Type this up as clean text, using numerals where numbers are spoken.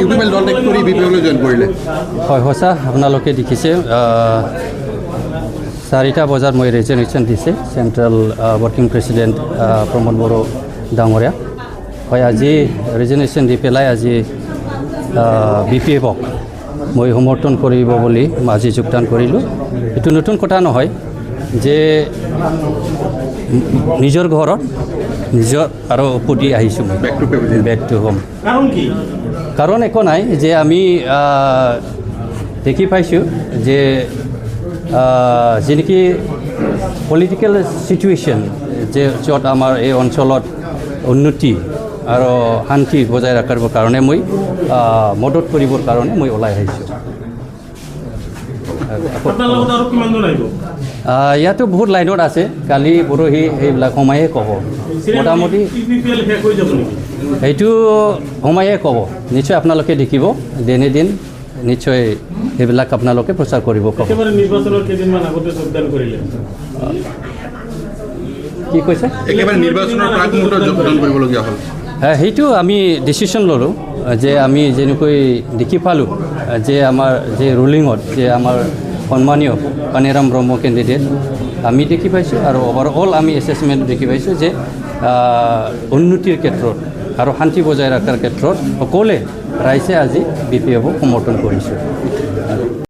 UPPL দল ত্যাগ কৰি বিপিএলৈ জইন কৰিলে হয় সঁচা আপোনালোকে দেখিছে 4টা বজাত মই ৰেজিগনেশ্যন দিছে central working president Pramod Boro ডাঙৰীয়া হয় আজি ৰেজিগনেশ্যন দি পেলাই আজি বিপিএফক মই সমৰ্থন কৰিব বুলি আজি যোগদান কৰিলোঁ এইটো নতুন কথা নহয় যে নিজৰ ঘৰত নিজৰ আৰু উপুতি আহিছোঁ মই বেক টু হোম কাৰণ একো নাই যে আমি দেখি পাইছোঁ যে যেনেকৈ পলিটিকেল চিটুৱেশ্যন যে য'ত আমাৰ এই অঞ্চলত উন্নতি আৰু শান্তি বজাই ৰখাৰ কাৰণে মই মদত কৰিবৰ কাৰণে মই ওলাই আহিছোঁ ইয়াতো বহুত লাইনত আছে কালি পৰহি সেইবিলাক সোমায়ে ক'ব মোটামুটি সেইটো সোমায়ে ক'ব নিশ্চয় আপোনালোকে দেখিব দিনে দিন নিশ্চয় সেইবিলাক আপোনালোকে প্ৰচাৰ কৰিব ক'ব কি কৈছে একেবাৰে নিৰ্বাচনৰ প্ৰাকমুহূৰ্তত যোগদান কৰিবলগীয়া হ'ল সেইটো আমি ডিচিশ্যন ল'লোঁ যে আমি যেনেকৈ দেখি পালোঁ যে আমাৰ যে ৰুলিঙত যে আমাৰ সন্মানীয় পানীৰাম ব্ৰহ্ম কেণ্ডিডেট আমি দেখি পাইছোঁ আৰু অভাৰঅল আমি এছেছমেণ্ট দেখি পাইছোঁ যে উন্নতিৰ ক্ষেত্ৰত আৰু শান্তি বজাই ৰখাৰ ক্ষেত্ৰত সকলোৱে ৰাইজে আজি বিপিএফক সমৰ্থন কৰিছোঁ